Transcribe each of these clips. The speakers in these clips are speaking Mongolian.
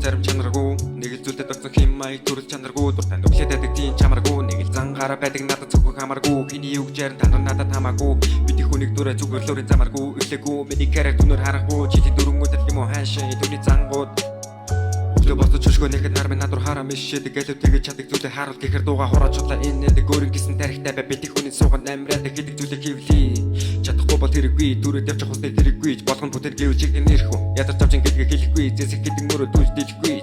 зарим чанаргүй нэг л зүйлдэ догцсон хэм маяг төрөл чанаргүй дуртай нүглээд байдаг тийм чамаргүй нэг л зангаараа байдаг надад зөвхөн хамааргүй хиний юу гэж ярин танаа надад хамаагүй бид их хүнийг дураа зүгээр лөрийн замааргүй өглөөгүй миний характер түнээр харахгүй чи тийм дөрөнгөд юм уу хаашаа түүний зангууд өглөө босож чөшгөө нэхэд нар минь надад хараа мишээд гэлээ тэгэж чаддаг зүйлээ харуул гэхэр дууга хураач худлаа энэ нэг өөрийн гисэн тарихтай бай бид их хүний сууган амраад хийдэг зүйлээ хөвлий чадахгүй бол тэрэггүй дөрөд явчих хусны тэрэггүй болгон бүтэр гэвэл чиг нэрх хүн ядарч авчин гэдгээ хэлэхгүй зэсэх гэдэг мөрөө дүүж дэлэхгүй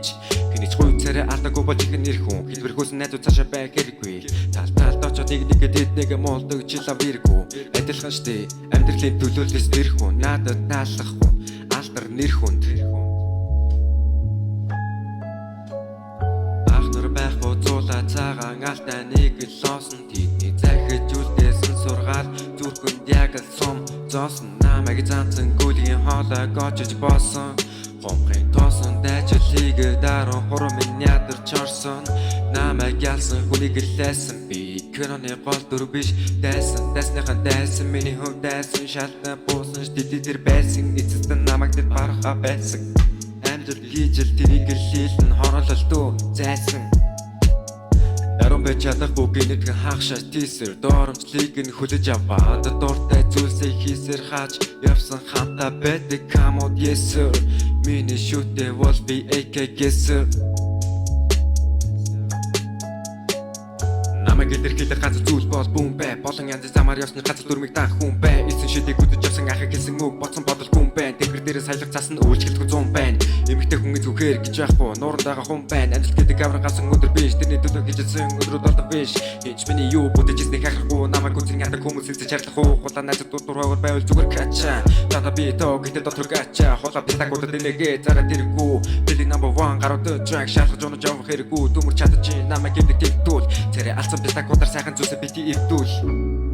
хинийч гой царай алдаагүй бол чиг нэрх хүн хэлбэрхүүс найзууд цаашаа байх хэрэггүй тал очоод нэг дэд нэг молдог чилаа виргүй адилхан штэ амьдралын төлөөллөөс нэрх хүн надад таалах хүн алдар нэрх хүн байхгүй зуулаа цагаан алтай нэг л лоосон тэдний захиж үлдээсэн сургаал зүрхэнд яг л сум зоосон намайг занцсан гүлийн хоолой гочж боосон гомхын тоосон дайчлыг даруун хурам минь ядарч орсон намайг ялсан хүнийг лээсэн би киноны гол дүр биш дайсныхан дайсан миний хөв дайсан шалтан буусан штидэр байсан эцэст намайг тэр барха байсан амжилт хийжэл тэрийг л хийлэн хороолол дөө зайсан Ярон бэж чадахгүй гинэтгэн хагшаа тийсэр дооромжлыг нь хүлэж аваад дуртай зүйлсээ хийсэр хааж явсан хамтаа байдаг камод yes sir миний шүтээ бол би AK гэсэр намайг илэрхийлэх ганц зүйл бол бүүн бай болон янз замаар явсны газар дүрмийг даах хүн бай эзэн шидэг үдэж явсан ахыг хэлсэн үг бодсон бодол хүн бай тэгэр дээрээ саялах цаас нь үйлчлэлгүй 100 байна эмэгтэй хүн зүгээр гэж яахгүй нууран дагаа хүн байна амжилт гэдэг авраг гасан өдөр биш тэрний төлөө хийжсэн өдрүүд болдог биш хинч миний юу бүтэжсэнийг хахахгүй намайг үзэн ядаг хүмүүс эзэж чарлах уу хулаа найз дуруугаар байвал зүгээр кача тата би тоо гэдэг дотор кача хулаа битагуудад нэлээгээ зараа тэрэггүй били number 1 гарууд track шалгаж унаж явах хэрэггүй төмөр чадчих намайг гэдэг тэгтүүл царай алсан битагуудаар сайхан зүйлсээ бити ивдүүл